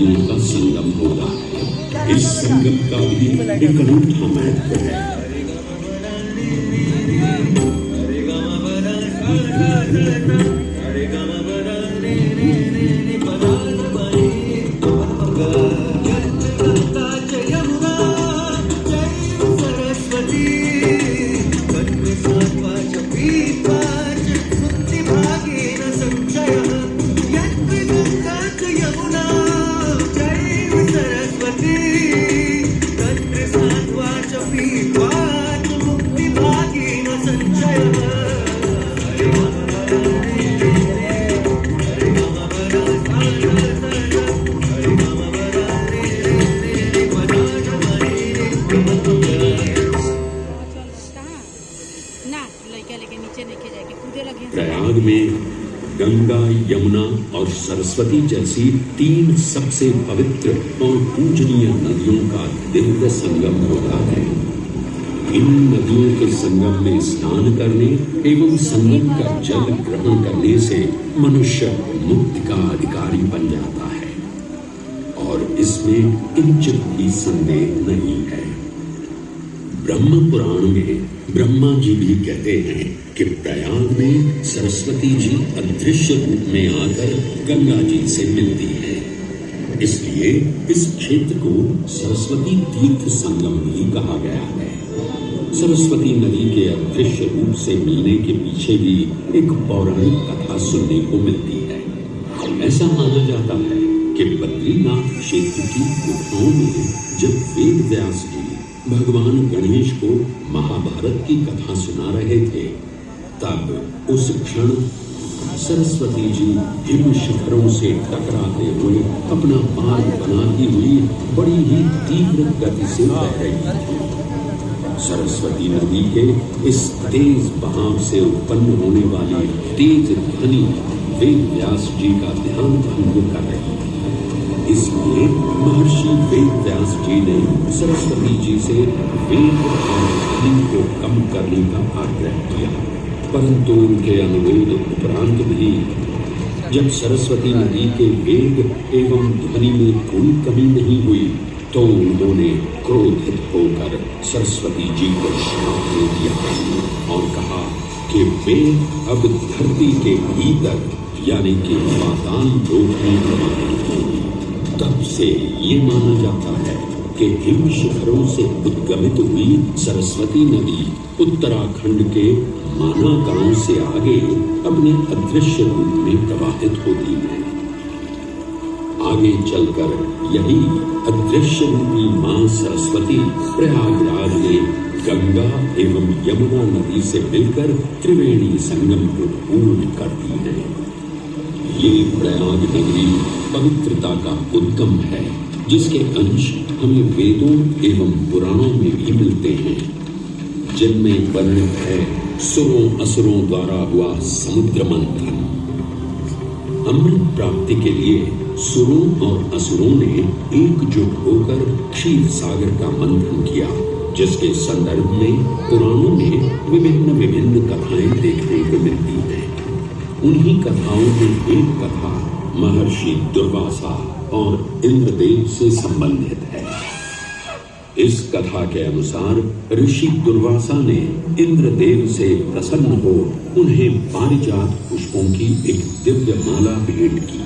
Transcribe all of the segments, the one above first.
नदियों का संगम होता है। इस संगम का भी एक अनूठा महत्व है। प्रयाग में गंगा, यमुना और सरस्वती जैसी 3 सबसे पवित्र और पूजनीय नदियों का दिव्य संगम होता है। इन नदियों के संगम में स्नान करने एवं संगम का जल ग्रहण करने से मनुष्य मुक्ति का अधिकारी बन जाता है और इसमें किंचित भी संदेह नहीं है। ब्रह्म पुराण में ब्रह्मा जी भी कहते हैं कि प्रयाग में सरस्वती जी अदृश्य रूप में आकर गंगा जी से मिलती है। इसलिए इस क्षेत्र को सरस्वती तीर्थ संगम भी कहा गया है। सरस्वती नदी के अदृश्य रूप से मिलने के पीछे भी एक पौराणिक कथा सुनने को मिलती है। ऐसा माना जाता है कि बद्रीनाथ क्षेत्र की गुफाओं में जब वेद व्यास जी भगवान गणेश को महाभारत की कथा सुना रहे थे, तब उस क्षण सरस्वती जी हिम शिखरों से टकराते हुए अपना मार्ग बनाती हुई बड़ी ही तीव्र गति से बह रही थी। सरस्वती नदी के इस तेज बहाव से उत्पन्न होने वाली तेज ध्वनि वेद व्यास जी का ध्यान भंग कर रही थी। इसलिए महर्षि वेद व्यास जी ने सरस्वती जी से वेग और ध्वनि को कम करने का आग्रह किया, परंतु उनके अनुरोध उपरांत भी जब सरस्वती नदी के वेग एवं ध्वनि में कोई कमी नहीं हुई तो उन्होंने क्रोधित होकर सरस्वती जी को श्राप दे दिया और कहा कि वे अब धरती के भीतर यानी कि पाताल लोक में प्रवाहित होंगी। तब से ये माना जाता है कि हिम शिखरों से उद्गमित हुई सरस्वती नदी उत्तराखंड के माना गांव से आगे अपने अदृश्य रूप में प्रवाहित होती है। आगे चलकर यही अदृश्य रूपी मां सरस्वती प्रयागराज में गंगा एवं यमुना नदी से मिलकर त्रिवेणी संगम को पूर्ण करती है। ये प्रयाग नगरी पवित्रता का उद्गम है, जिसके अंश हमें वेदों एवं पुराणों में भी मिलते हैं, जिनमें वर्णित है सुरों असुरों द्वारा हुआ समुद्र मंथन। अमृत प्राप्ति के लिए सुरों और असुरों ने एकजुट होकर क्षीर सागर का मंथन किया, जिसके संदर्भ में पुराणों में विभिन्न कथाएं देखने को मिलती हैं। उन्हीं कथाओं में एक कथा महर्षि दुर्वासा और इंद्रदेव से संबंधित है। इस कथा के अनुसार ऋषि दुर्वासा ने इंद्रदेव से प्रसन्न हो उन्हें पारिजात पुष्पों की एक दिव्य माला भेंट की,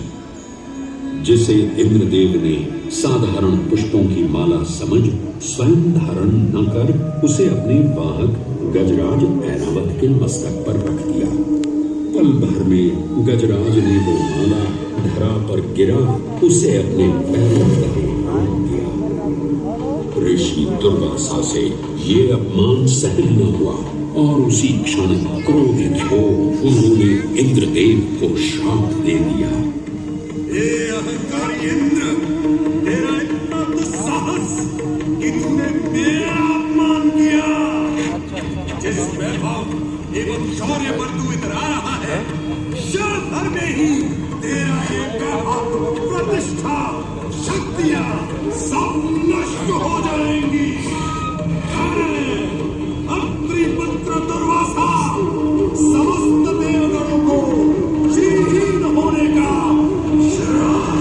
जिसे इंद्रदेव ने साधारण पुष्पों की माला समझ स्वयं धारण न कर उसे अपने वाहक गजराज ऐरावत के मस्तक पर रख दिया। पल भर में गजराज ने वो माला धरा पर गिरा उसे अपने पैरों तले रोक दिया। ऋषि दुर्वासा से ये अपमान सहन न हुआ और उसी क्षण क्रोधित हो उन्होंने इंद्रदेव को श्राप दे दिया। ये अहंकारी इंद्र, तेरा इतना दुस्साहस कि तूने मेरा अपमान किया। जिस वैभव एवं शौर्य पर तू इधर आ रहा है, क्षण भर में ही तेरा ये वैभव, प्रतिष्ठा, शक्तियां सब नष्ट हो जाएंगी। पुत्र दुर्वासा समस्त देवगणों को चीरहीन होने का श्राप।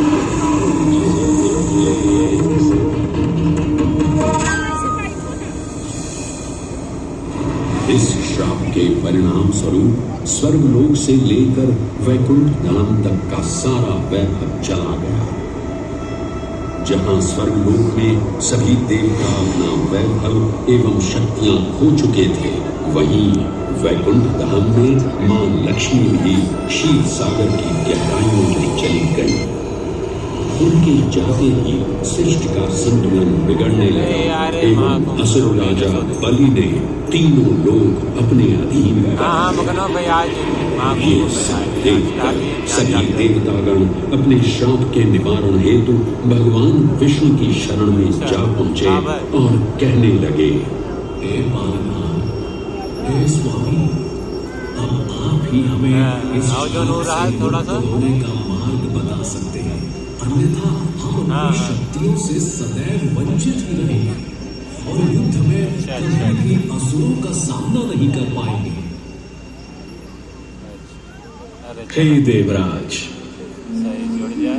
परिणाम स्वरूप स्वर्गलोक से लेकर वैकुंठ धाम तक का सारा वैभव चला गया। जहां स्वर्गलोक में सभी देवता अपना वैभव एवं शक्तियां खो चुके थे, वहीं वैकुंठ धाम में मां लक्ष्मी भी क्षीर सागर की गहराइयों में चली गई। उनके जाते ही सृष्टि का संतुलन बिगड़ने लगा एवं असुर राजा बलि ने तीनों लोग अपने अधीन ये सब देखकर सभी देवतागण अपने श्राप के निवारण हेतु भगवान विष्णु की शरण में जा पहुंचे और कहने लगे, हे पालनहार, हे स्वामी, अब आप ही हमें इस थोड़ा सा होने का मार्ग बता सकते हैं, अन्यथा हम अपनी शक्तियों से सदैव वंचित ही रहेंगे और युद्ध में कभी भी असुरों का सामना नहीं कर पाएंगे। हे देवराज,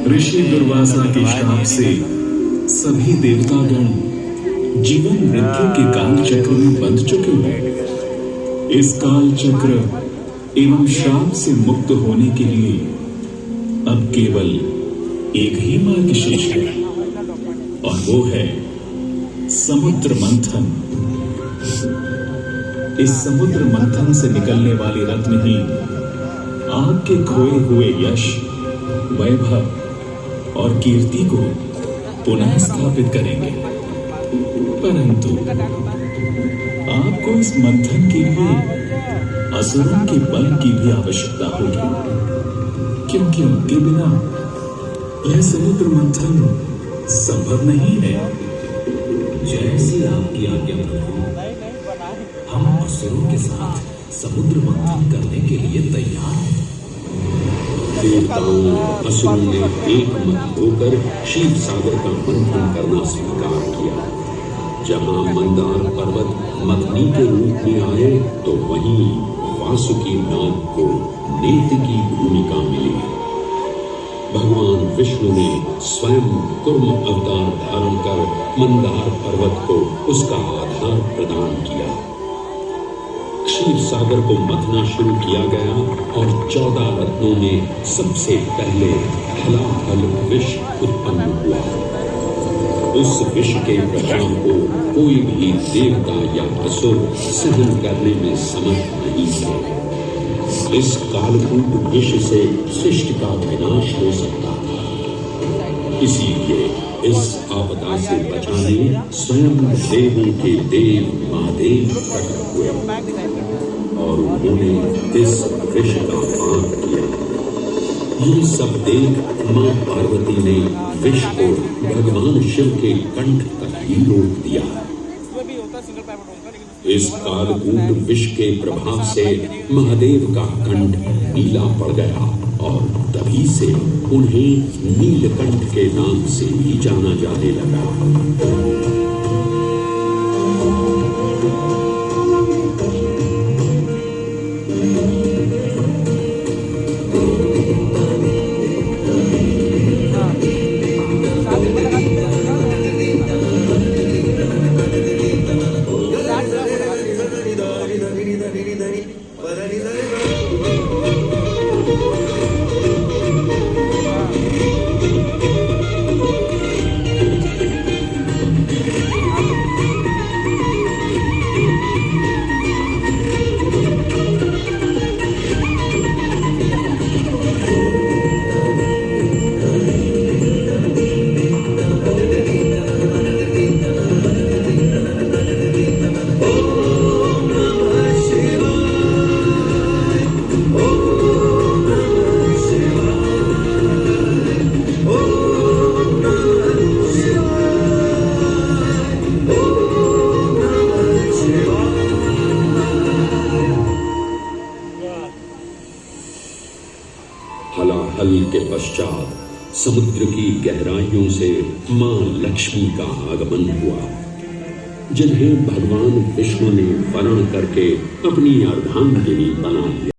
ऋषि दुर्वासा के श्राप से सभी देवतागण जीवन मृत्यु के काल चक्र में बंध चुके हैं। इस काल चक्र एवं श्राप से मुक्त होने के लिए अब केवल एक ही मार्ग शेष है और वो है समुद्र मंथन। इस समुद्र मंथन से निकलने वाले रत्न ही आपके खोए हुए यश, वैभव और कीर्ति को पुनः स्थापित करेंगे। परंतु आपको इस मंथन के लिए असुरों के बल की भी आवश्यकता होगी, क्योंकि उनके बिना यह समुद्र मंथन संभव नहीं है। जैसी आपकी आज्ञा प्रभु, हम असुरों के साथ समुद्र मंथन करने के लिए तैयार हैं। देवताओं असुरों ने एक मत होकर क्षीर सागर का मंथन करना स्वीकार किया। जहां मंदार पर्वत मथनी के रूप में आए तो वहीं वासुकी नाग को नेत्र की भूमिका मिली। भगवान विष्णु ने स्वयं कुर्म अवतार धारण कर मंदार पर्वत को उसका आधार प्रदान किया। क्षीर सागर को मथना शुरू किया गया और 14 रत्नों में सबसे पहले हलाहल विष उत्पन्न हुआ। उस विष के प्रभाव को कोई भी देवता या असुर सहन करने में समर्थ नहीं थे। इस कालकूट विष से सृष्टि का विनाश हो सकता था। इसीलिए इस आपदा से बचाने स्वयं देवों के देव महादेव प्रकट हुए और उन्होंने इस विष का पान किया। ये सब देख मां पार्वती ने विष को भगवान शिव के कंठ तक ही रोक दिया। इस कालकूट विष के प्रभाव से महादेव का कंठ नीला पड़ गया और तभी से उन्हें नीलकंठ के नाम से भी जाना जाने लगा। हलाहल के पश्चात समुद्र की गहराइयों से मां लक्ष्मी का आगमन हुआ, जिन्हें भगवान विष्णु ने वर्ण करके अपनी अर्धांगिनी बना लिया।